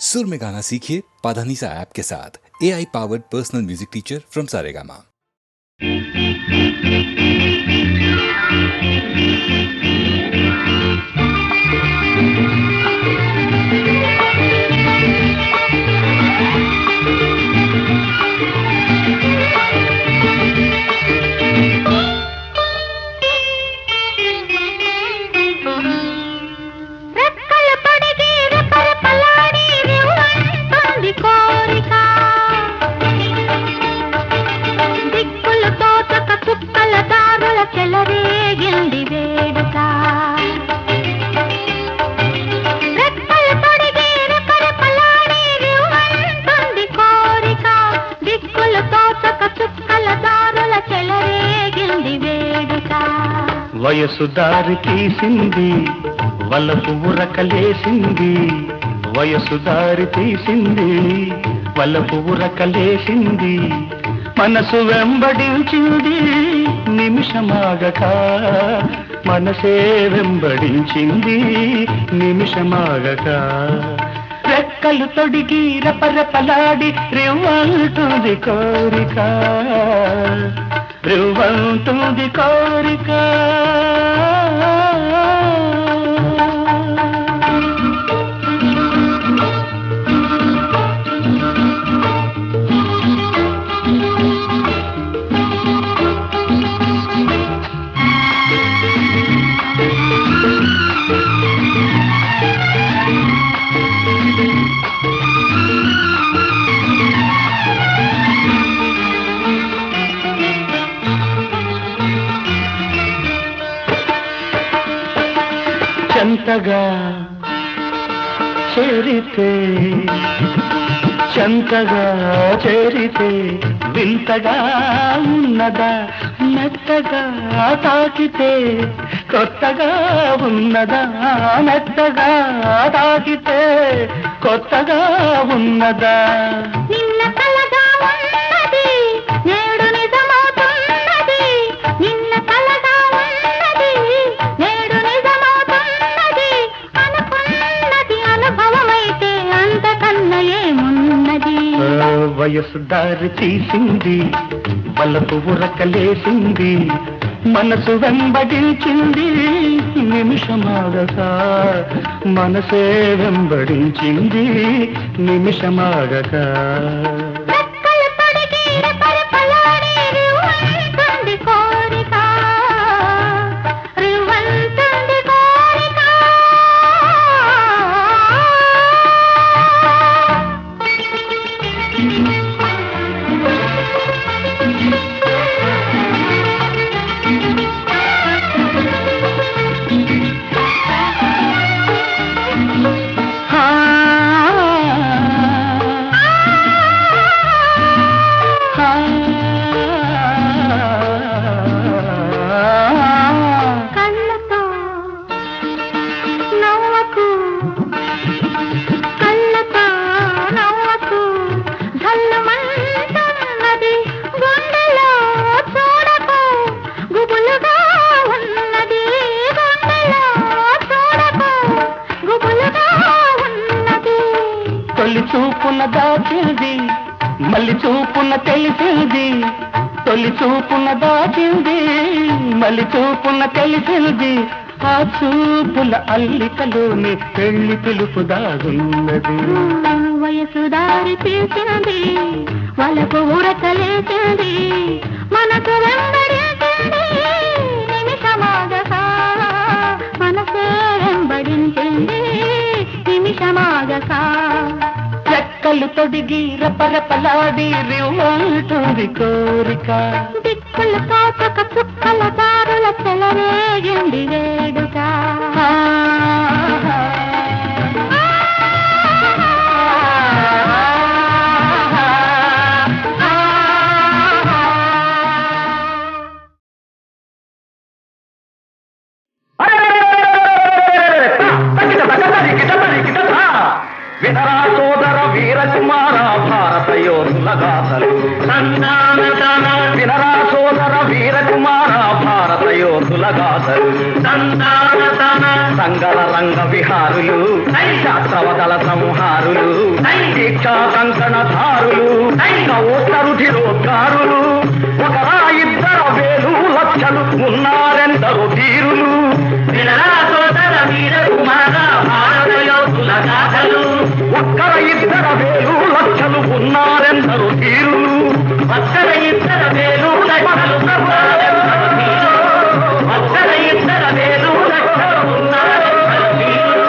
सुर में गाना सीखिए पाधानीसा ऐप के साथ। AI powered personal music teacher from Saregama. వయసు దారి తీసింది వలపు ఉరకలేసింది, వయసు దారి తీసింది వలపు ఉరకలేసింది, మనసు వెంబడించింది నిమిషమాగక, మనసే వెంబడించింది నిమిషమాగక, రెక్కలు తొడిగి రపరపలాడి రివ్వంటుంది కోరిక, రివ్వంటుంది కోరిక. చెంతగా చేరితే, చెంతగా చేరితే వింతగా ఉన్నదా, మెత్తగా తాకితే కొత్తగా ఉన్నదా, మెత్తగా తాకితే కొత్తగా ఉన్నదా, నిన్న కలగా ఉన్నది నేడు నిజమవుతున్నది, నిన్న కలగా ఉన్నది నేడు నిజమవుతున్నది, అనుకున్నది అనుభవమైతే అంతకన్నా ఏమున్నది. వయసు దారి తీసింది వలపు ఉరకలేసింది, మనసు వెంబడించింది నిమిషమాగక, మనసే వెంబడించింది నిమిషమాగక. రెక్కలు తొడిగి రెపరెపలాడి రివ్వంటుంది కోరిక, రివ్వంటుంది కోరిక. కళ్ళతో నవ్వకు, కళ్ళతో నవ్వకు, ధల్లుమంటున్నది గుండెలో చూడకు, గుబులుగా ఉన్నది గుండెలో చూడకు, గుబులుగా ఉన్నది. తొలి చూపున దాచింది మళ్ళీ చూపున తెలిసింది, తొలి చూపున దాచింది మళ్ళీ చూపున తెలిసింది, ఆ చూపుల అల్లికలోని పెళ్లి పిలుపు దాగున్నది. వయసు దారి తీసింది వలపు ఉరకలేసింది, మనసు వెంబడించింది నిమిషమాగక, మనసే వెంబడించింది నిమిషమాగక. రెక్కలు తొడిగి రపరపలాడి రివ్వంటుంది కోరిక, దిక్కులు తోచక చుక్కల దారుల చెలరేగింది వేడుక. వినరా సోదర వీరకుమార భారత యోధుల గాథలు వినరా సోదర వీరకుమార భారత యోధుల గాథలు సంగల రంగ విహారులు శాస్త్రవదల సంహారులు దీక్షా కంకణధారులు రుధిరోద్గారులు ఒకరా ఇద్దర వేలు లక్షలు ఉన్నారెందరు ధీరులు వినరా సోదర వీరకుమార భారత యోధుల గాథలు ఒక్కర ఇద్దర వేలు లక్షలు ఉన్నారెందరు ధీరులు ఒక్కర ఇద్దర వేలు లక్షలు ఒక్కర ఇద్దర వేలు లక్షలు ఉన్నారెందరు ధీరులు.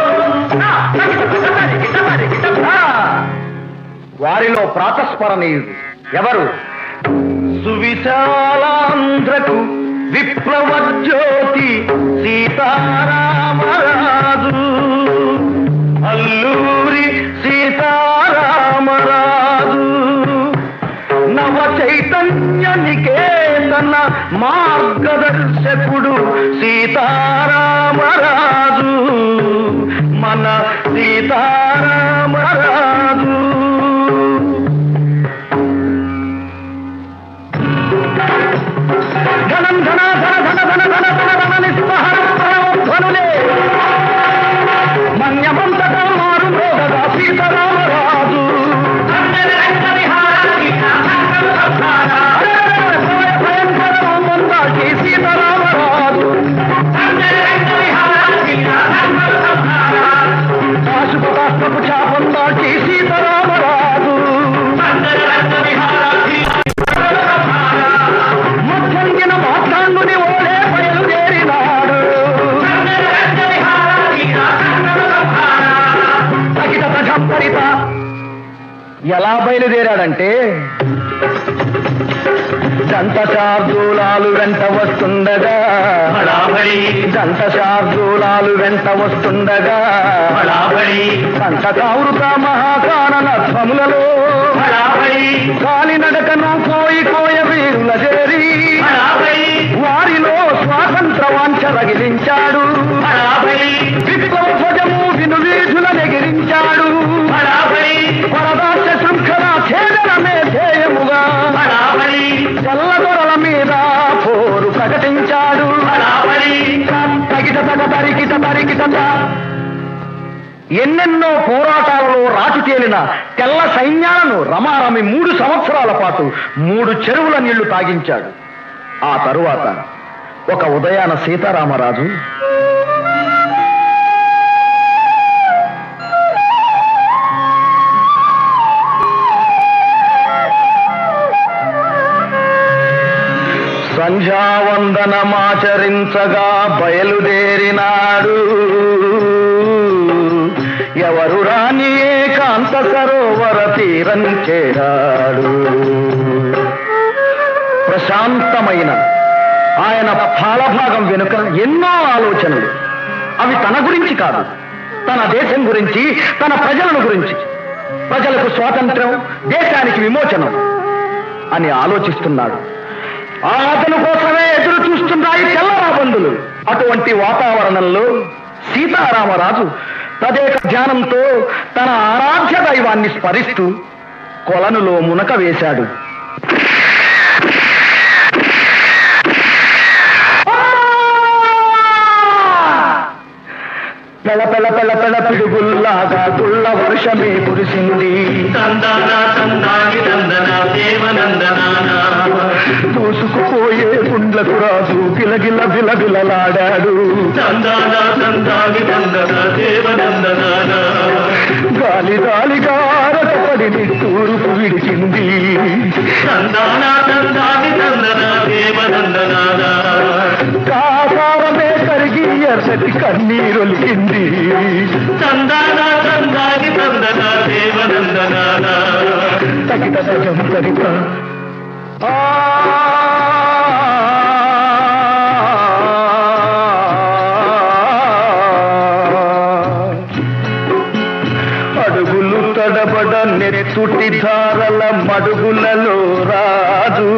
వారిలో ప్రాతస్మరణీయుడు ఎవరు? సువిశాలాంధ్రకు విప్లవ జ్యోతి సీతారామరాజు, అల్లూరి సీతారామరాజు. నవ చైతన్య నికేతన మార్గదర్శకుడు సీతారామరాజు, మన సీతారామరాజు. ధనం ధన ధన ధన ధన ధన ధన ధన నిస్పహరధ్వనులే మన్యమంతటా మారు మోగగా సీతారామరాజు. భయంకరమందాకి సీతారామరాజు, శాశ్వతాత్మకు చాపందాకి సీతారామరాజు. మధ్యంగిన మాట్లాంగుని ఓడే బయలుదేరినాడు, ఎలా బయలుదేరాడంటే దంతశార్దూలాలు వెంట వస్తుండగా, దంతశార్దూలాలు వెంట వస్తుండగా దంతకావృత మహాకానన ధ్వములలో కాలినడకను కోయి కోయ వీరుల చేరి వారిలో స్వాతంత్ర వాంఛ రగిలించాడు. విప్లవ ధ్వజము విను వీధుల నెగిరించాడు. వరదాస్య శృంఖల ఛేదనమే ధ్యేయముగా చల్లదొరల మీద పోరు ప్రకటించాడు. తగిట తగ తరికిట తరికిట. ఎన్నెన్నో పోరాటాలలో రాటు తేలిన తెల్ల సైన్యాలను రమారమి 3 సంవత్సరాల పాటు 3 చెరువుల నీళ్లు తాగించాడు. ఆ తరువాత ఒక ఉదయాన సీతారామరాజు సంధ్యావందనమాచరించగా బయలుదేరినాడు. ఎవరు రాని ఏకాంత సరోవర తీరం చేరాడు. ప్రశాంతమైన ఆయన ఫలభాగం వెనుక ఎన్నో ఆలోచనలు. అవి తన గురించి కాదు, తన దేశం గురించి, తన ప్రజలను గురించి. ప్రజలకు స్వాతంత్రం, దేశానికి విమోచనం అని ఆలోచిస్తున్నాడు. అతను కోసమే ఎదురు చూస్తున్నాయి తెల్లరాబందులు. అటువంటి వాతావరణంలో సీతారామరాజు తదేక ధ్యానంతో తన ఆరాధ్య దైవాన్ని స్మరిస్తూ కొలనులో మునక వేశాడు. పెళ పెళ పెళ పెళ పిడుగుల్లాగా గుళ్ళ వర్షమే కురిసింది. దూసుకుపోయే గుండ్లకు రాజు గిలగిల బిలబిలలాడాడు. గాలి గాలిగా రకపడి తూర్పు విడిచింది. కాసారమే కరిగి ఎర్రటి కన్నీరొలికింది. తగిట తజం తరిత అడుగులు తడబడ నెత్తుటి ధారల మడుగులలో రాజు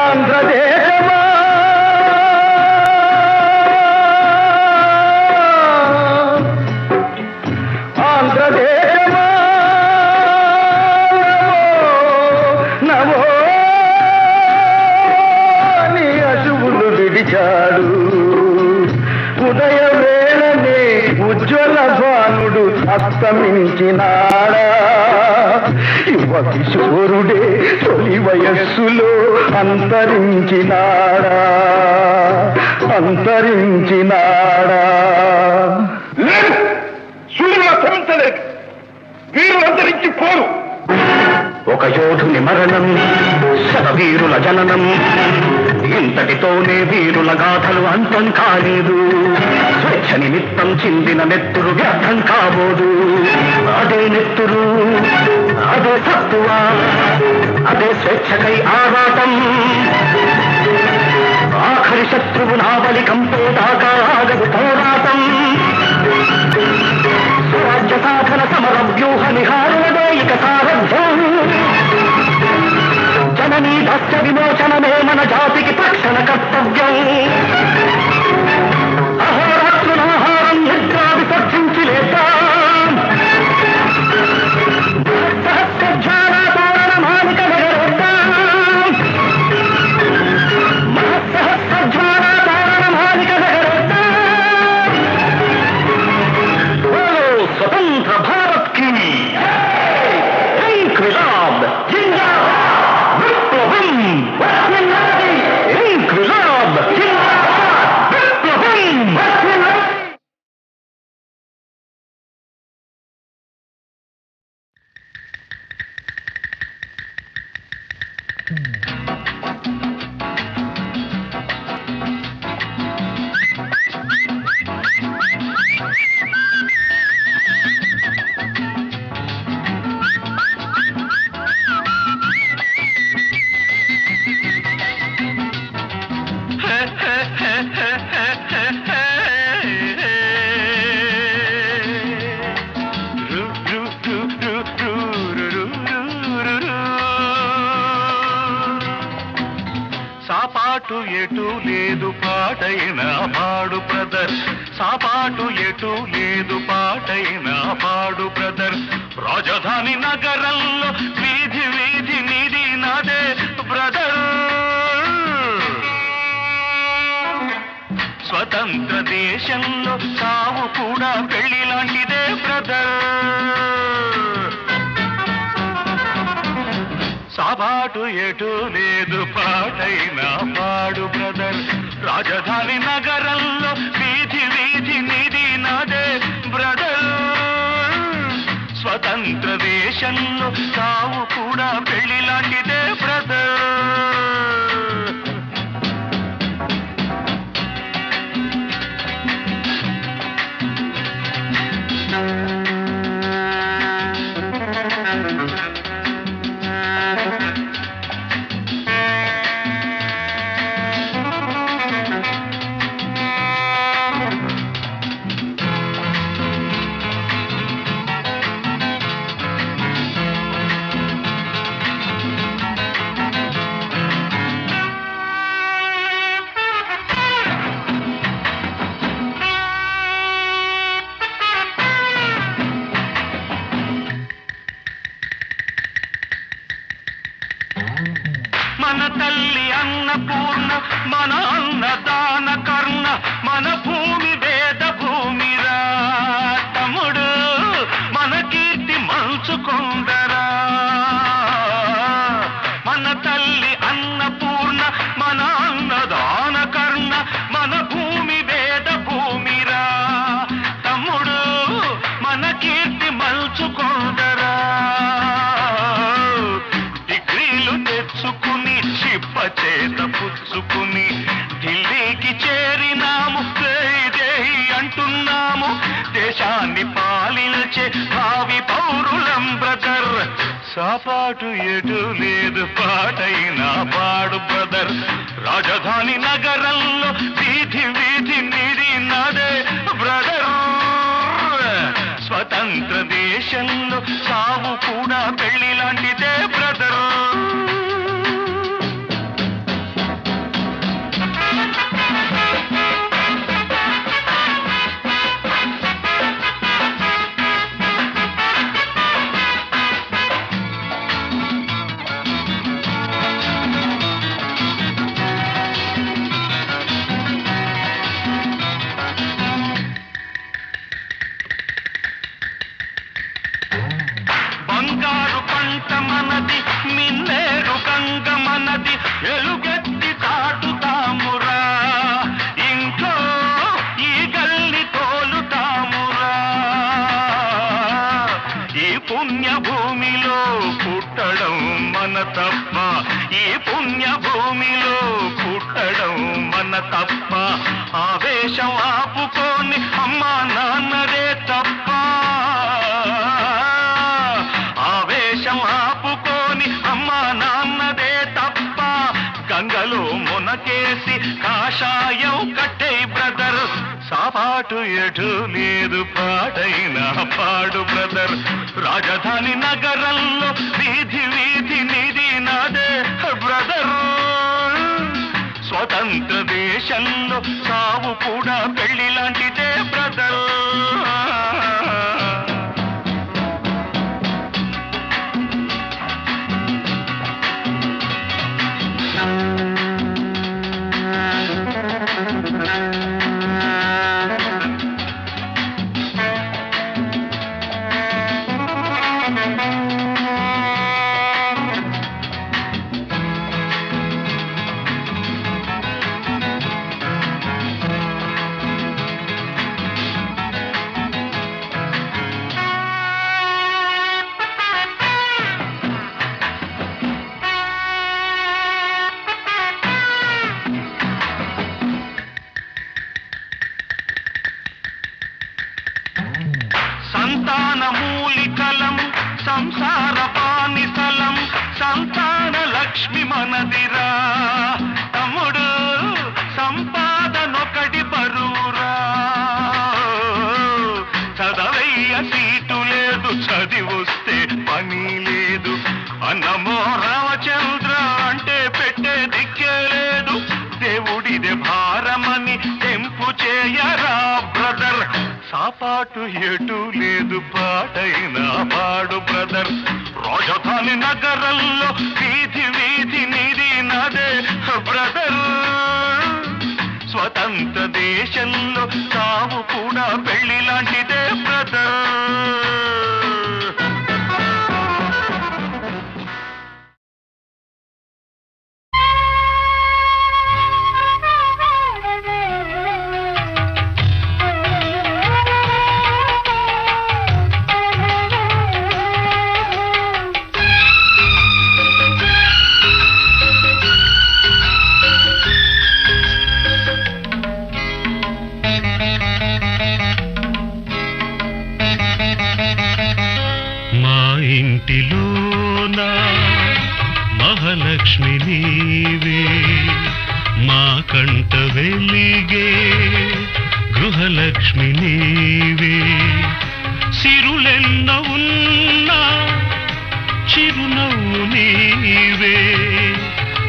ఆంధ్రదేశమా అస్తమించినాడా యువ కిశోరుడే తొలి వయస్సులో అంతరించినాడా అంతరించినాడా సూర్యుల శ్రమించలేదు, వీరులు అంతరించిపోరు. ఒక యోధుని మరణం శతవీరుల జననం, ఇంతటితోనే వీరుల గాథలు అంతం కాలేదు. స్వేచ్ఛ నిమిత్తం చిందిన నెత్తురు వ్యర్థం కాబోదు. అదే నెత్తురు, అదే సత్తువ, అదే స్వేచ్ఛకై ఆరాటం. ఆఖరి శత్రువు నావలి కంపేదాకా ఆగదు పోరాటం. స్వరాజ్య సాధన సమర వ్యూహ నిహారులదే ఇక సారథ్యం. జననీ దాస్య విమోచనమే మన జాతికి తక్షణ కర్తవ్యం. అహోరాత్రులాహారం నిద్రా విసర్జించి లేద్దాం. సహస్రజ్వాల తోరణ మాలిక నగరేద్దాం. మహస్సహస్రజ్వాల తోరణ మాలిక నగరేద్దాం. బోలో స్వతంత్ర భారత్ కి ఇంక్విలాబ్ జిందాబాద్. విప్లవం ఇంక్విలాబ్ జిందాబాద్. విప్లవం. సాపాటు ఎటు లేదు పాటైన పాడు బ్రదర్. సాపాటు ఎటు లేదు పాటైన పాడు బ్రదర్. రాజధాని నగరంలో వీధి వీధి నీది నాదే బ్రదర్. స్వతంత్ర దేశంలో సావు కూడా పెళ్లి లాంటిదే బ్రదర్. సాబాటు ఎటు లేదు పాటైన పాడు బ్రదర్. రాజధాని నగరంలో వీధి వీధి నీది నాదే బ్రదర్. స్వతంత్ర దేశంలో సావు కూడా పెళ్లి లాంటిదే బ్రదర్. మన తల్లి అన్నపూర్ణ, మన అన్నదాన కర్ణ, మన భూమి వేద భూమిరా తమ్ముడు. మన కీర్తి మంచుకొండరా. మన తల్లి అన్నపూర్ణ, మన అన్నదాన కర్ణ, మన భూమి వేద భూమిరా తమ్ముడు. మన కీర్తి మంచుకొండరా. డిగ్రీలు తెచ్చుకుని చిప్ప చేత పుచ్చుకుని ఢిల్లీకి చేరినాము. దేహి అంటున్నాము, దేశాన్ని పాలించే భావి పౌరులం బ్రదర్. సాపాటు ఎటు లేదు పాటైన పాడు బ్రదర్. రాజధాని నగరంలో వీధి వీధి నీది నాదే బ్రదర్. స్వతంత్ర దేశంలో సావు కూడా పెళ్లి లాంటిదే బ్రదర్. మనది మిన్నేరు గంగ మనది ఎలుగెత్తి చాటుతామురా ఇంట్లో ఈ గల్లి తోలుతామురా ఈ పుణ్య భూమిలో పుట్టడం మన తప్ప ఈ పుణ్య భూమిలో పుట్టడం మన తప్ప ఆవేశం ఆపుకొని అమ్మా నాన్నదే తప్ప ఆవేశం ఆపుకొని అమ్మా నాన్నదే తప్ప గంగలో మునకేసి కాషాయం కట్టే బ్రదర్ సాపాటు ఎటు లేదు పాడైనా పాడు బ్రదర్ రాజధాని నగరంలో వీధి వీధి నిధి నాదే బ్రదర్ స్వతంత్ర దేశంలో సావు కూడా పెళ్లి లాంటిదే బ్రదర్ సంతాన మూలికలం సంసార పానిసలం సంతాన లక్ష్మి మనదిరా తమ్ముడు సంపాదనొకటి బరువురా చదవయ్య సీటు లేదు చదివొస్తే పని లేదు అన్నమో రామచంద్ర అంటే పెట్టే దిక్కే లేదు దేవుడిదే భారమని తెంపు చేయరా బ్రదర్ సాపాటు ఎటు లేదు పాడైనా పాడు బ్రదర్ రాజధాని నగరంలో వీధి వీధి నిధి నాదే బ్రదర్ స్వతంత్ర దేశంలో సావు కూడా పెళ్లి లాంటిదే బ్రదర్ ఇంటిలోనా మహాలక్ష్మి నీవే మా కంట వెలిగే గృహలక్ష్మి నీవే సిరులెన్న ఉన్నా చిరునవ్వు నీవే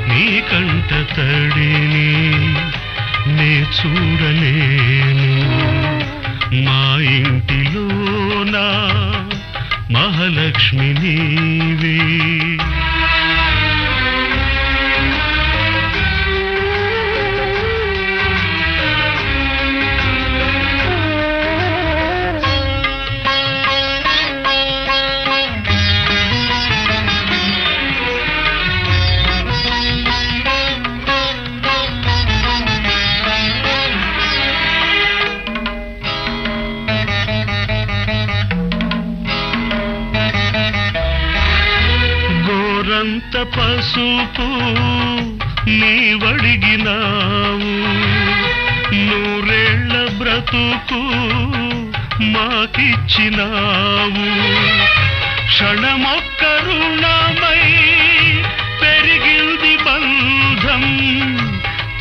నీ కంట తడిని నే చూడలేను మా ఇంటిలోనా మహాలక్ష్మి నీవే అంత పసుపు నీవడిగినావు నూరేళ్ల బ్రతుకు మాకిచ్చినావు క్షణమొక్క రుణమై పెరిగింది బంధం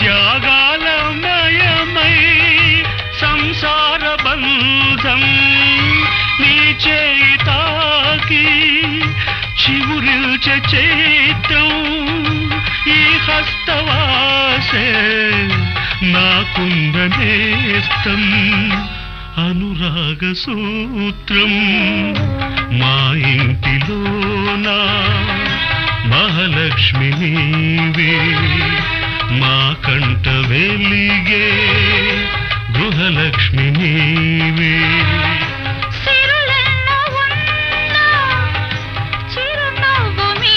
త్యాగాలమయమై సంసార బంధం నీ చేయి తాకి చివురిల్చే చైత్రం ఈ హస్తవాసే నాకుందనేస్తం అనురాగ సూత్రం మా ఇంటిలోనా మహాలక్ష్మి నీవే మా కంట వెలిగే గృహలక్ష్మి నీవే సిరులెన్న ఉన్నా చిరునవ్వు మీ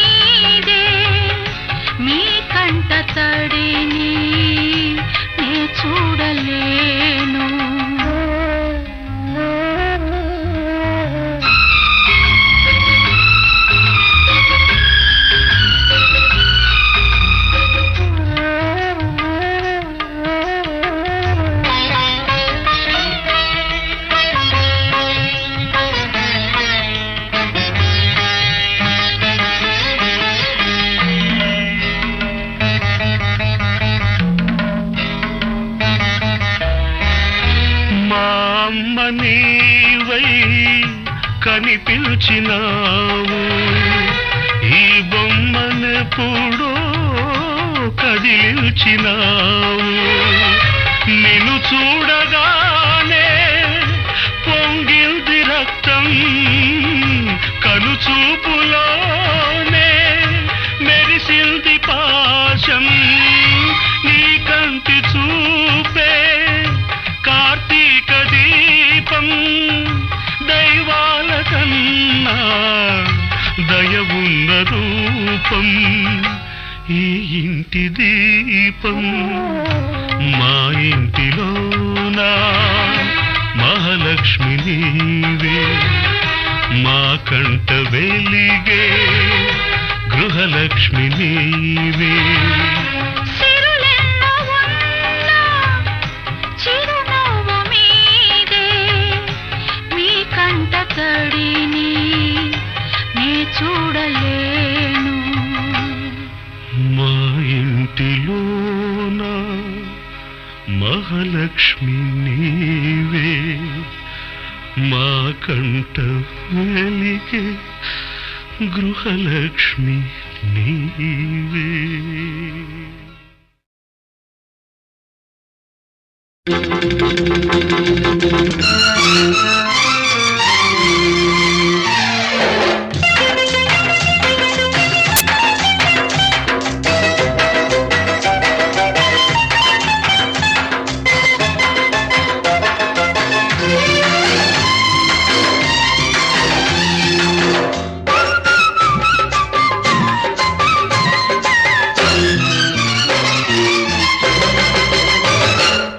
అని పిలిచినావు ఈ బొమ్మనెప్పుడో కదిలించినావు నిన్ను చూడగానే పొంగిల్ది రక్తం కనుచూపులోనే మెరిసింది పాశం నీ కంటి చూపే కార్తీక దీపం దైవాల కన్నా దయవున్న రూపం ఈ ఇంటి దీపం మా ఇంటిలోనా మహాలక్ష్మి నీవే మా కంట వెలిగే గృహలక్ష్మి నీవే సిరులెన్నో ఉన్నా చిరునవ్వు మీదే మీ కంట తడిని నే చూడలేను మా ఇంటిలోన మహాలక్ష్మి నీవే మా కంట వెలిగే గృహలక్ష్మి నీవే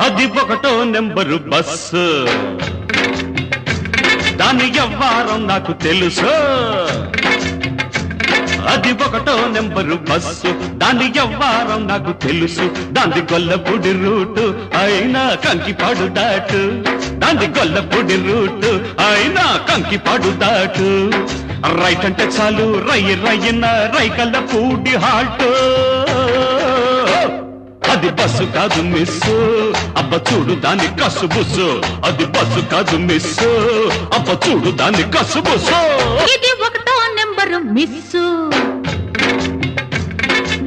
అది ఒకటో నెంబరు బస్సు దాని వ్యవహారం నాకు తెలుసు అది ఒకటో నెంబరు బస్సు దాని వ్యవహారం నాకు తెలుసు దాని గొల్లపూడి రూటు అయినా కంకిపాడు దాటు దాని గొల్లపూడి రూటు అయినా కంకిపాడు దాటు రైట్ అంటే చాలు రయ్యన రైకల్ల పూడి హాల్ట్ అది బస్సు కాదు మిస్సు అబ్బ చూడు దాని కసుబుసు అది బస్సు కాదు మిస్సు అబ్బ చూడు దాని కసుబుసు ఇది ఒకటో నెంబరు మిస్సు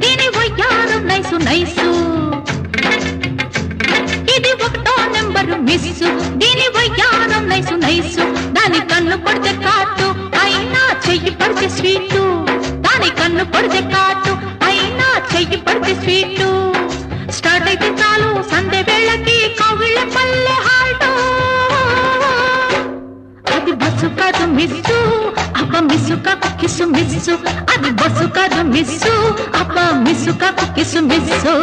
దీని వయ్యారు నైసు నైసు ఇది ఒకటో నెంబరు మిస్సు దీని వయ్యారు నైసు నైసు దాని కన్ను పడితే కాటు అయినా చెయ్యి పడితే స్వీటు దాని కన్ను పడితే కాటు అయినా చెయ్యి పడితే స్వీటు స్టార్ట్ అయితే చాలు సందే వేళకి కవిళ్ళ పల్లె హాల్ట్ అది బస్సు కాదు మిస్సు అబ్బ మిస్సు కాకు కిసు మిస్సు అది బస్సు కాదు మిస్సు అబ్బ మిస్సు కాకు కిసు మిస్సు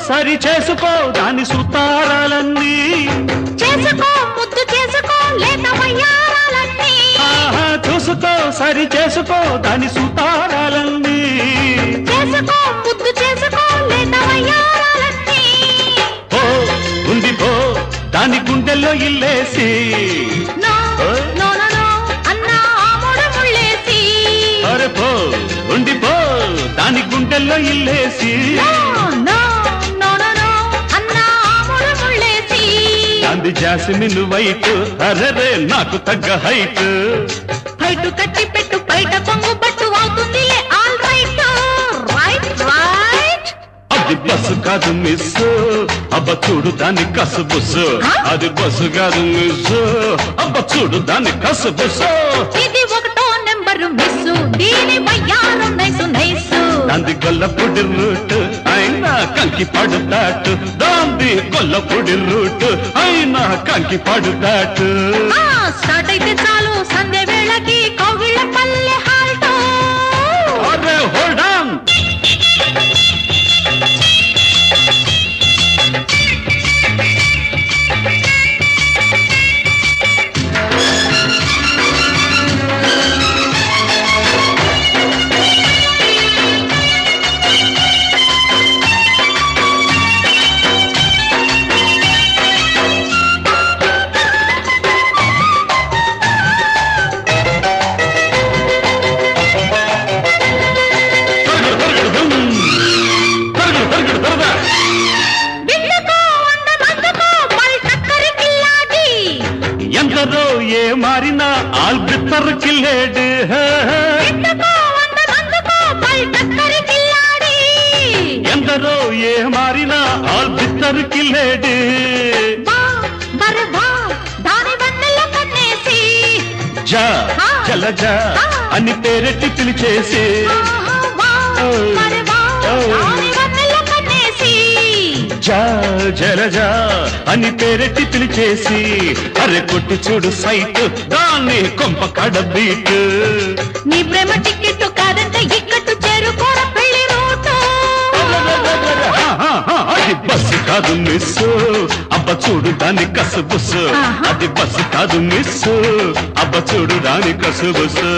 సరి చేసుకో దాని సుతారాలన్నీ చేసుకో ముద్దు చేసుకో లేత వయ్యారాలన్నీ చూసుకో సరి చేసుకో దాని సుతారాలన్నీ చేసుకో ముద్దు చేసుకో లేత వయ్యారాలన్నీ ఓ ఉంది పో దాని గుండెల్లో ఇల్లేసి నో నో నో నో అన్నా ఆముడ ముళ్ళేసి అరే పో ఉంది పో దాని గుండెల్లో ఇల్లేసి అంది జాస్మిన్ వైట్ అరే నాకు తగ్గ హైట్ హైట్ కట్టి పెట్టు బయట కొంగు పట్టు అవుతుంది ఆల్ రైట్ రైట్ రైట్ అది బస్సు కాదు మిస్ అబ్బ చూడు దాని కసుబుసు అది బస్సు కాదు మిస్ అబ్బ చూడు దాని కసుబుసు ఇది ఒకటో నెంబరు మిస్ దీని వయ్యారు నైసు నైసు దాంది గొల్లపూడి రూట్ అయినా కంకి పడుతాటు దాంది గొల్లపూడి రూట్ అయినా కంకి పడుతాటు స్టార్ట్ అయితే చాలు సంధ్య వేళకి కౌగిళ్ళ పల్లె హాల్ట్ అరే హోల్డ్ ఆన్ మారినా ఆల్బిత్తరు కిల్లేడు ఎందుకో వందనందుకో పై టక్కరి కిల్లాడి. ఎందరో ఏ మారినా ఆల్బిత్తరు కిల్లేడు వా బరే వా దాని వన్నెల కన్నేసి జా జలజ అని పేరెట్టి పిలిచేసి ఆహా వా బరే వా దాని వన్నెల కన్నేసి జా జలజ అని పేరెట్టి పిలిచేసి అరే కొట్టి చూడు సైట్ దాన్ని కొంప కడబీట్ నీ ప్రేమ టికెట్ కాదంటే ఇక్కట్టు చేరుకోర పెళ్లి రూటు. అది బస్సు కాదు మిస్ అబ్బ చూడు దాని కసుబుసు అది బస్సు కాదు మిస్ అబ్బ చూడు దాని కసుబుసు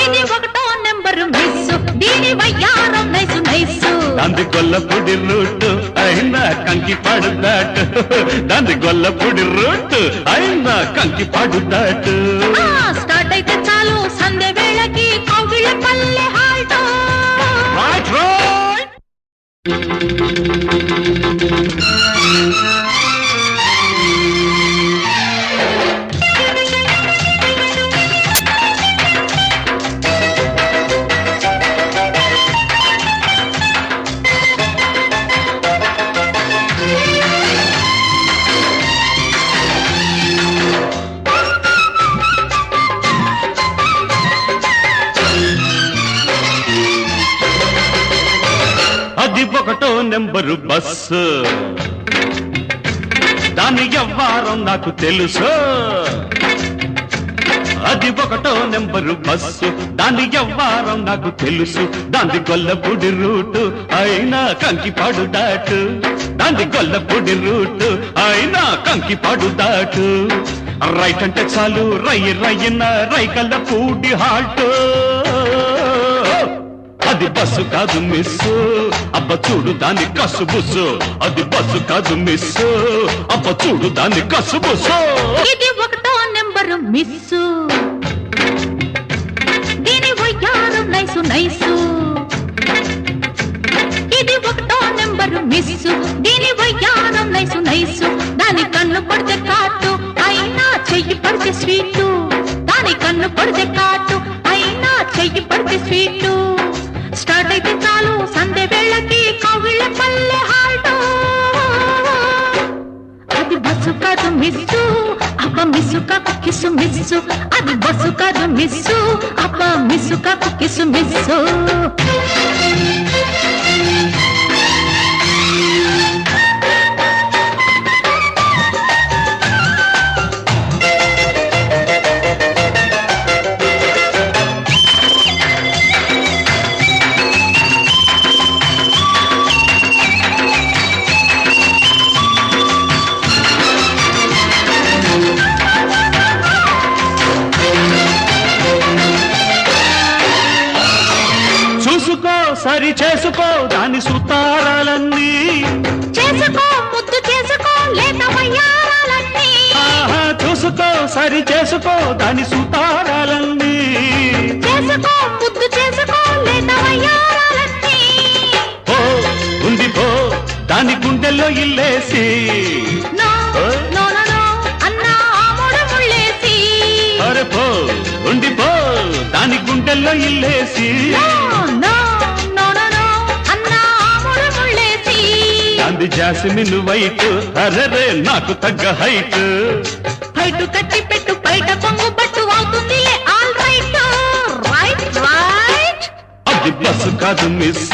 ఇది ఒకటో నెంబరు మిస్సు దీని వయ్యారం నైసు నైసు. దాని గొల్లపూడి రూట్ అయినా కంకి పాడు దాటు దాని గొల్లపూడి రూట్ అయినా కంకి పాడు దాటు ఆ, స్టార్ట్ అయితే చాలు సంధ్య వేళకి కౌగిళ్ళ పల్లె హాల్టో. రైట్ రైట్ అది ఒకటో నెంబరు బస్సు దాని వ్యవహారం నాకు తెలుసు అది ఒకటో నెంబరు బస్సు దాని వ్యవహారం నాకు తెలుసు దాని గొల్లపూడి రూటు అయినా కంకిపాడు దాటు దాని గొల్లపూడి రూటు అయినా కంకిపాడు దాటు రైట్ అంటే చాలు రయ్యన రైకల్ల పూడి హాల్ట్ అది బస్సు కాదు మిస్ అబ్బ చూడు దాని కసుబుసు అది బస్సు కాదు మిస్ అబ్బ చూడు దాని కసుబుసు ఇది ఒకటో నెంబరు మిస్సు దీని వయ్యారం నైసు నైసు. ఇది ఒకటో నెంబరు మిస్సు దీని వయ్యారం నైసు నైసు. దాని కన్ను పడితే కాటు అయినా చెయ్యి పడితే స్వీటు. దాని కన్ను పడితే కాటు అయినా చెయ్యి పడితే స్వీటు. స్టార్ట్ అయితే చాలు సంధ్య వేళకి కౌగిళ్ళ పల్లె హాల్టో. అది బస్సు కాదు మిస్సు అబ్బ మిస్సు కాకు కిసు మిస్సు. అది బస్సు కాదు మిస్సు అబ్బ మిస్సు కాకు కిసు మిస్సు. చూసుకో సరి చేసుకో దాని సుతారాలన్నీ చేసుకో ముద్దు చేసుకో లేత వయ్యారాలన్నీ. ఆహా చూసుకో సరి చేసుకో దాని సుతారాలన్నీ చేసుకో ముద్దు చేసుకో లేత వయ్యారాలన్నీ. ఓ ఉంది పో దాని గుండెల్లో ఇల్లేసి నో నో నో నో అన్నా ఆమోడ ముళ్ళేసి. అరే పో ఉండి పో దాని గుండెల్లో ఇల్లేసి no no no no no అన్నా ఆమోడ ముళ్ళేసి. అంది జాస్మిన్ వైట్ అరరే నాకు తగ్గ హైట్ బయట కట్టి పెట్టు బయట కొంగు పట్టు అవుతుందిలే ఆల్ రైట్ రైట్ రైట్. అది బస్సు కాదు మిస్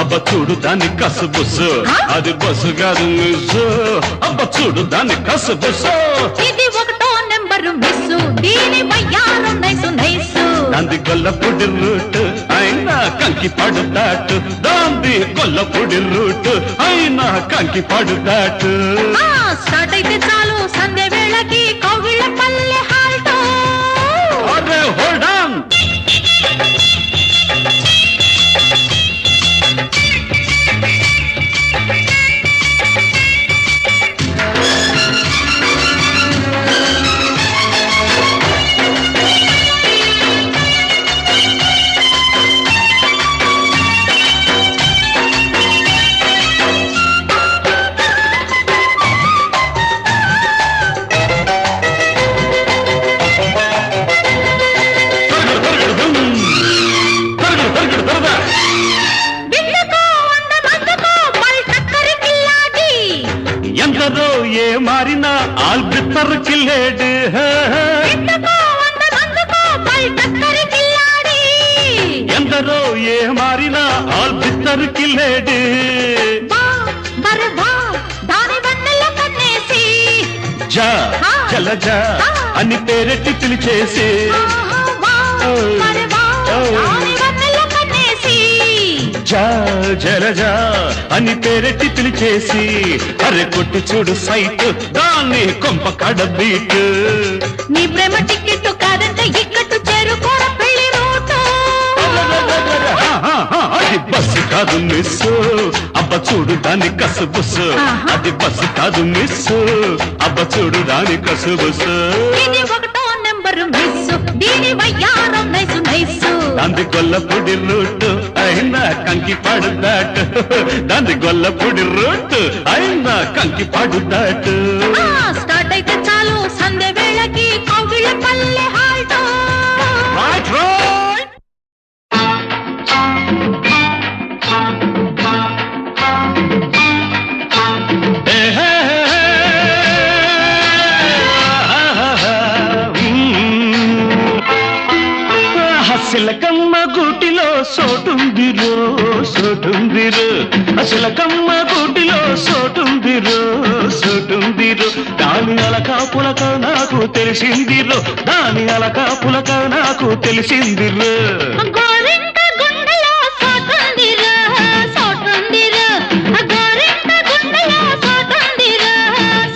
అబ్బ చూడు దాని కసుబుసు అది బస్సు కాదు మిస్ అబ్బ చూడు దాని కసుబుసు ఇది ఒకటో నెంబరు మిస్సు దీని వయ్యారం నైసు నైసు. దాంది గొల్లపూడి రూట్ అయినా కంకి పాడు దాటు దాంది గొల్లపూడి రూట్ అయినా కంకి పాడు దాటు ఆ, స్టార్ట్ అయితే చాలు సంధ్య వేళకి కౌగిళ్ళ పల్లె హాల్టో. అరే హోల్డ్ ఆన్ జలజ అని పేరెట్టి పిలిచేసి జా జలజ అని పేరెట్టి పిలిచేసి అరే కొట్టి చూడు సైట్ దాన్ని కొంప కడబీట్ నీ ప్రేమ టికెట్ కాదంటే ఇక్కట్టు చేరుకోర పెళ్లి రూటు అది బస్సు కాదు మిస్సు అబ్బ చూడు దాని కసు బుస్సు అది బస్సు కాదు మిస్సు అబ్బ చూడు దాని కసు బుస్సు ఇది ఒకటో నెంబరు మిస్సు దీని వయ్యారం నైసు నైసు దాని గొల్లపూడి రూట్ అయినా కంకి పాడు దాట్ దాని గొల్లపూడి రూట్ అయినా కంకి పాడు దాట్ స్టార్ట్ అయితే చాలు సంధ్య వేళకి కౌగిళ్ళ పల్లె హాల్టో రైట్ రైట్ సిలకమ్మ గూటిలో సోటుందిరో సోటుందిరో సిలకమ్మ గూటిలో సోటుందిరో సోటుందిరో దాని అలక పులక నాకు తెలిసిందిరో దాని అలక పులక నాకు తెలిసిందిరో గోరింట గుండెలో సోటుందిరో సోటుందిరో గోరింట గుండెలో సోటుందిరో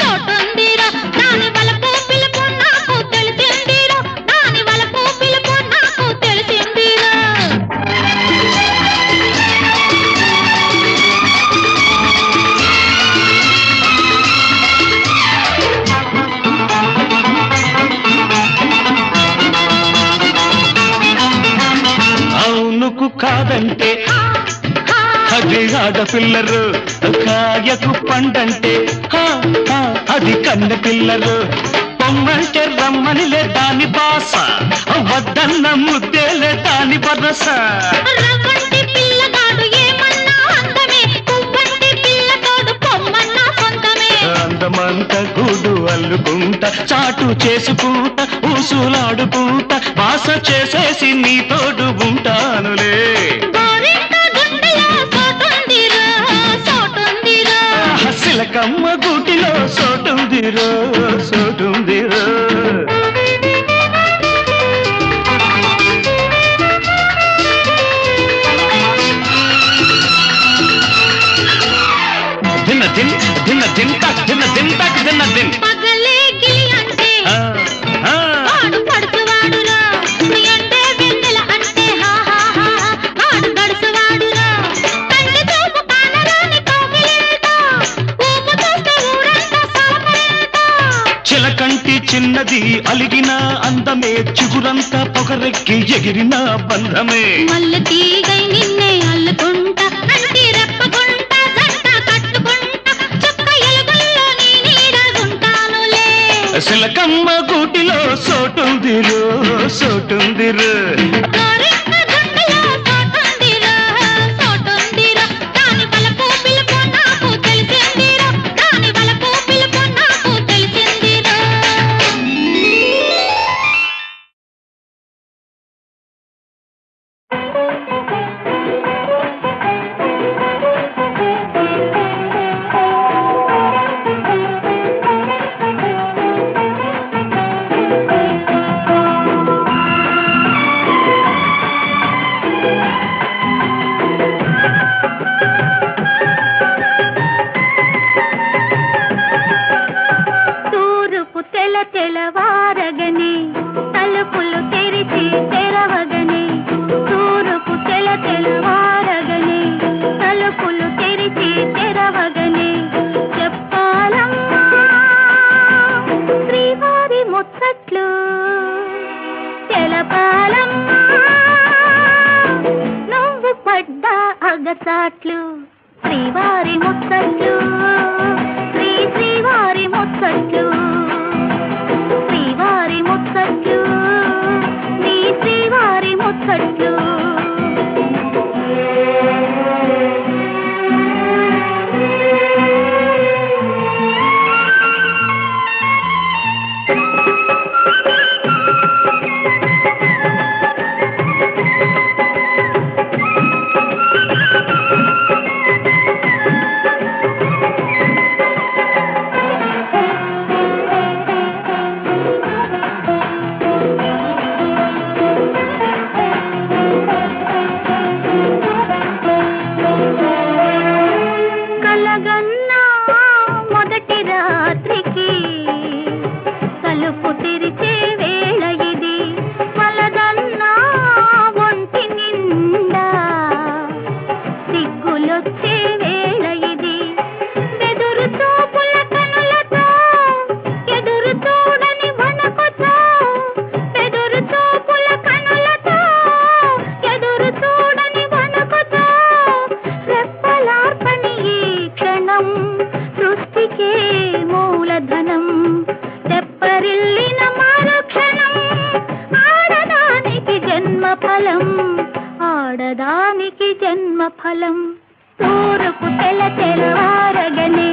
సోటుందిరో దాని వలపు పిలుపు నాకు తెలిసిందిరో దాని వలపు పిలుపు నాకు తెలిసిందిరో అవునుకు కాదంటే అది ఆడపిల్లరు కాయకు పండంటే అది కన్న పిల్లరు పొమ్మంటే రమ్మనిలే దాని బాస వద్దన్న ముద్దేలే దాని బరస రవ్వంటి పిల్లగాడు ఏమన్నా అందమే పువ్వంటి పిల్లతోడు పొమ్మన్నా సొంతమే అందమంత గూడు అల్లుకుంటా చాటు చేసుకుంటా ఊసులాడుకుంటా బాస చేసేసి నీ తోడు ఉంటానులే గోరింట గుండెలో సోటుందిరో సోటుందిరో సిలకమ్మ గూటిలో సోటుందిరో సోటుందిరో దిన్న దిన్ దిన్న దిన్ తక్ దిన్న దిన్ తక్ దిన్న దిన్ పగలే గిలి అంటే వాడు పడుచువాడురా అంటే వెన్నెల అంటే వాడు గడుచువాడురా కంటి చూపు కానరాని కోకిలింట ఊపు చూస్తే ఊరంతా సాపరేట చిలకంటి చిన్నది అలిగిన అందమే చిగురంతా పొగరెక్కి ఎగిరిన బంధమే మల్లె తీగై నిన్నే అల్లుకుంటా అంటి రెప్పకుంటా జంట కట్టుకుంటా చుక్క ఎలుగుల్లో నీ నీడగుంటానులే సిలకమ్మ గూటిలో సోటుందిరో సోటుందిరో గోరింట గుండెలో సోటుందిరో సోటుందిరో దాని వలపు పిలుపు నాకు తెలిసిందిరో దాని వలపు పిలుపు నాకు తెలిసిందిరో తూరుపు తెలవారగనే తలుపులు తెరిచి తెరవగనే తూరుపు తెలవారగనే తలుపులు తెరిచి తెరవగనే చెప్పాలమ్మా శ్రీవారి ముచ్చట్లు తెలపాలమ్మా నువ్వు పడ్డా అగసాట్లు శ్రీవారి ముచ్చట్లు శ్రీవారి ముచ్చట్లు శ్రీవారి ముచ్చట్లు నీ శ్రీవారి ముచ్చట్లు ఫలం ఆడదానికి జన్మ ఫలం తూరుపు తెల్లవారగనే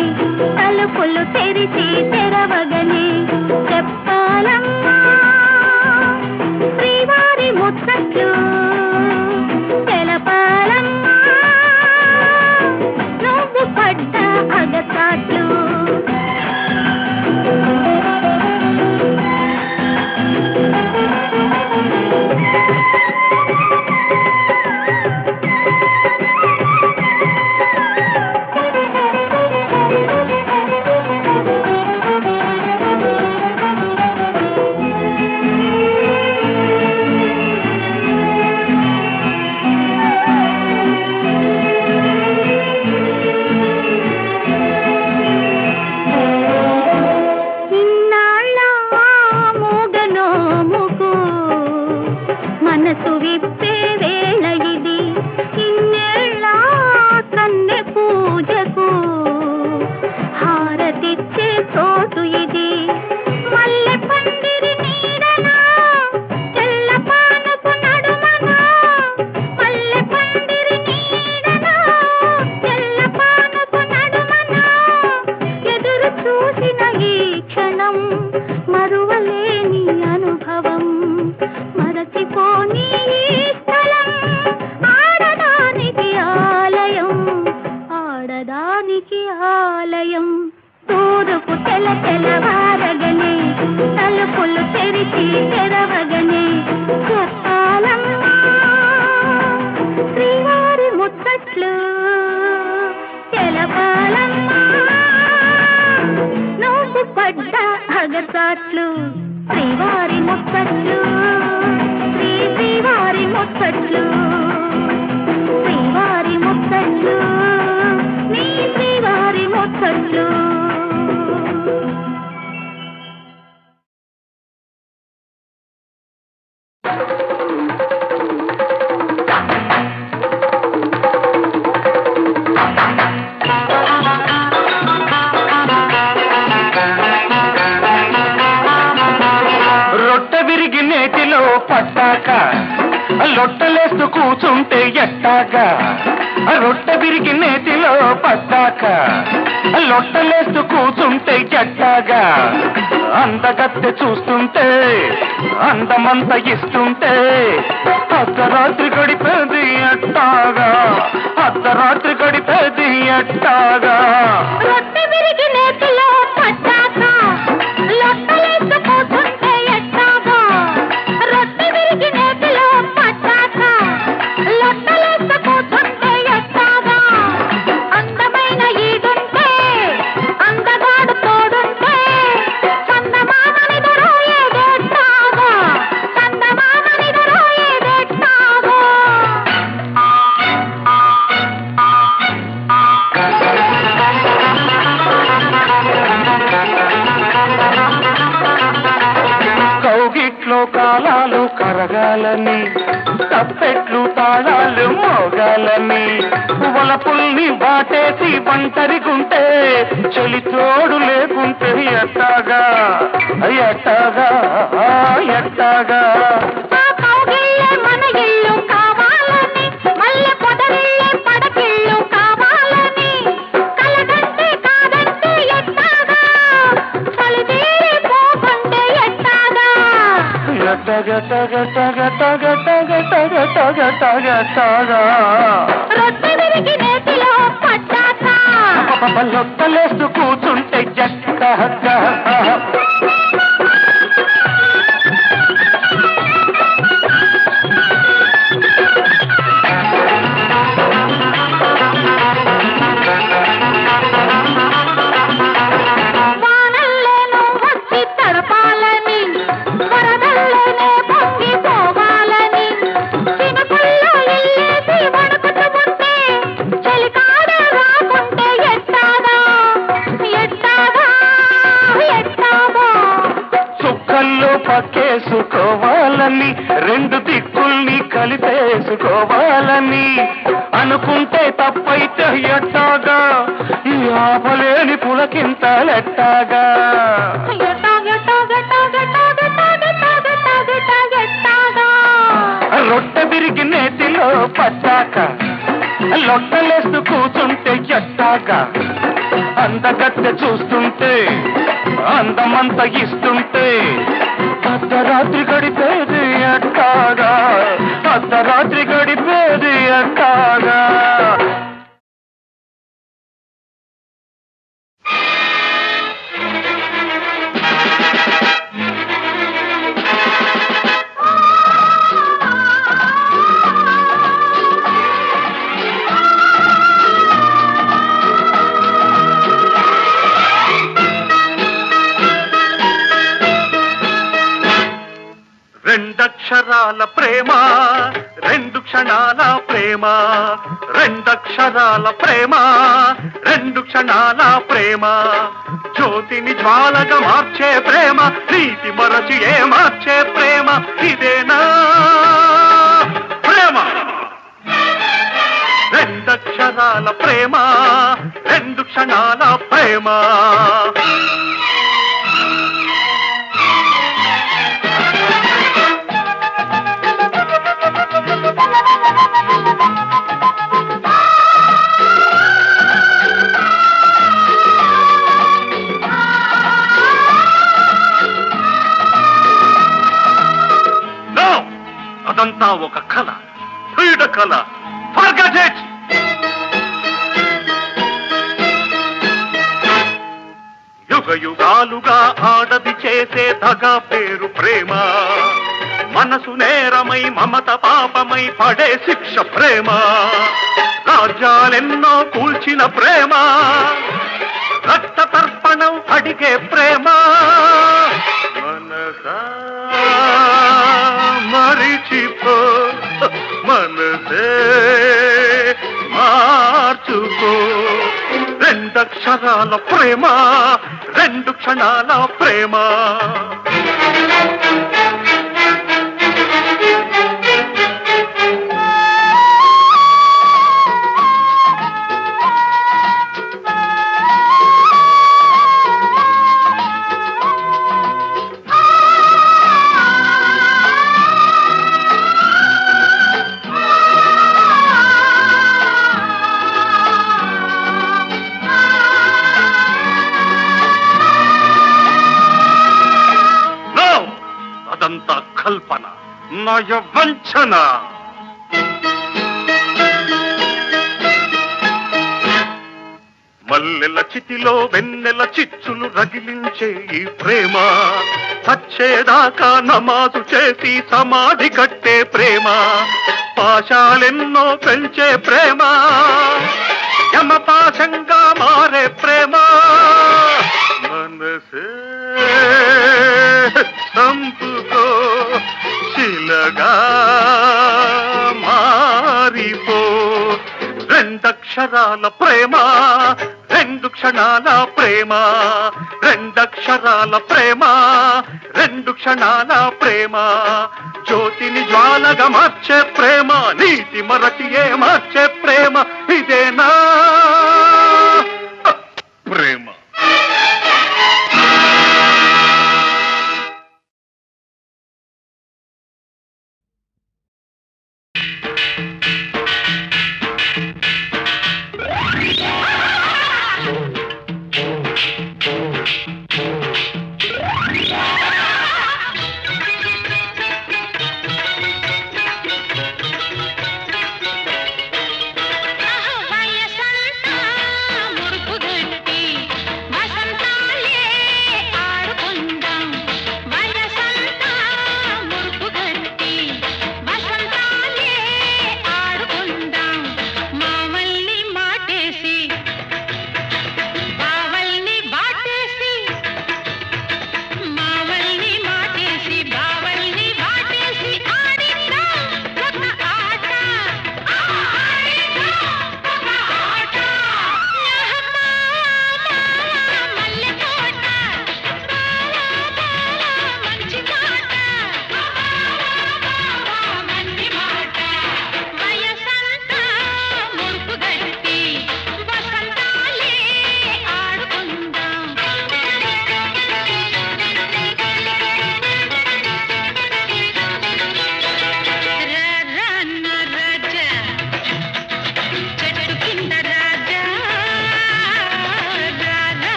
తలుపులు తెరిచి తెరవగనే చెప్పాలమ్మా శ్రీవారి ముచ్చట్లు తెలపాలమ్మా నువ్వు పడ్డ అగసాట్లు మనసు విప్పే వేళ ఇది ఇన్నేళ్ళ కన్నె పూజకు హారతిచ్చే చోటు ఇది మల్లె పందిరి నీడనా తెల్ల పానపు నడుమనా మల్లె పందిరి నీడనా తెల్ల పానపు నడుమనా ఎదురు చూసిన ఈ క్షణం మరువలేని అనుభవం మరచిపోని స్థలం ఆడదానికి ఆలయం ఆడదానికి ఆలయం తూరుపు తెల్లవారగనే తలుపులు తెరిచి తెరవగనే చెప్పాలమ్మా శ్రీవారి ముచ్చట్లు తెలపాలమ్మా నువ్వు పడ్డ అగసాట్లు శ్రీవారి ముచ్చట్లు శ్రీవారి ముచ్చట్లు శ్రీవారి ముచ్చట్లు నీ శ్రీవారి ముచ్చట్లు నేతిలో పట్టాక లొట్టలేస్తూ కూచుంటే ఎట్టాగా రొట్టె విరిగి నేతిలో పట్టాక లొట్టలేస్తూ కూచుంటే ఎట్టాగా అందగత్తె చూస్తుంటే అందమంత ఇస్తుంటే అర్ధరాత్రి గడిపేది ఎట్టాగా అర్ధరాత్రి గడిపేది ఎట్టాగా రొట్టె విరిగి నేతిలో పట్టాక లొట్టలేస్తూ కూచుంటే ఎట్టాగా రొట్టె విరిగి నేతిలో పట్టాక లొట్టలేస్తూ కూచుంటే ఎట్టాగా అందమైన ఈడుంటే అందగాడు తోడుంటే చందమామనిదరో ఏదెట్టాగా చందమామనిదరో ఏదెట్టాగా కౌగిట్లో కాలాలు కరగాలని తప్పెట్లు తాళాలు మోగాలని వలపుల్ని వాటేసి ఒంటరిగుంటే చెలి తోడు లేకుంటే ఎట్టాగా ఎట్టాగా ఎట్టాగా ఆ కౌగిళ్ళే మన ఇల్లు కావాలని మల్లె పొదరిళ్ళే పడకిళ్ళు కావాలని కలగంటే కాదంటే ఎట్టాగా చలిదేరి పోకుంటే ఎట్టాగా రొట్టె విరిగి నేతిలో పట్టాక లొట్టలేస్తూ కూర్చుంటే ఎట్టాగా వానల్లేను వచ్చి తడపాలని వరదల్లేనే పొంగిపోవాలని చినుకుల్లో ఇల్లేసి వణుకుతుంటే చలికాడే రాకుంటే ఎట్టాగా ఎట్టాగా ఎట్టాగా చుక్కల్లో పక్కేసుకోవాలని రెండు దిక్కుల్ని కలిపేసుకోవాలని అనుకుంటే తప్పైతే ఎట్టాగా ఈ ఆపలేని పులకింతలెట్టాగా రొట్టె విరిగి నేతిలో పడ్డాక లొట్టలేస్తూ కూర్చుంటే ఎట్టాక అందగత్తె చూస్తుంటే అందమంత ఇస్తుంటే అర్ధరాత్రి గడిపేది ఎట్టాగా అర్ధరాత్రి గడిపేది ఎట్టాగా రెండక్షరాల ప్రేమ రెండు క్షణాల ప్రేమ రెండక్షరాల ప్రేమ రెండు క్షణాల ప్రేమ జ్యోతిని జ్వాలగా మార్చే ప్రేమ నీతి మరచి ఏ మార్చే ప్రేమ ఇదేనా ప్రేమ రెండక్షరాల ప్రేమ రెండు క్షణాల ప్రేమ అదంతా ఒక కళ క్రీడ కళ ఫర్గెట్ ఇట్ యుగ యుగాలుగా ఆడది చేసే దగా పేరు ప్రేమ మనసు నేరమై మమత పాపమై పడే శిక్ష ప్రేమ రాజ్యాలెన్నో కూల్చిన ప్రేమ రక్త తర్పణం అడిగే ప్రేమ మనసా మరిచిపో మనసే మార్చుకో రెండక్షరాల ప్రేమ రెండు క్షణాల ప్రేమ అదంతా కల్పన నయ వంచన మల్లెల చితిలో వెన్నెల చిచ్చులు రగిలించే ఈ ప్రేమ చచ్చేదాకా నమాజు చేసి సమాధి కట్టే ప్రేమ పాశాలెన్నో పెంచే ప్రేమ యమపాశంగా మారే ప్రేమ మనసే సంపుకో శిలగా మారిపో రెండక్షరాల ప్రేమ రెండు క్షణాల ప్రేమ రెండక్షరాల ప్రేమ రెండు క్షణాల ప్రేమ జ్యోతిని జ్వాలగా మార్చే ప్రేమ నీతి మరచి ఏ మార్చే ప్రేమ ఇదేనా ప్రేమ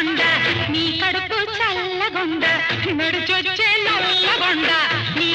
కొండ నీ కడుపు చల్లగొండ నడుచొచ్చే నల్లగొండ నీ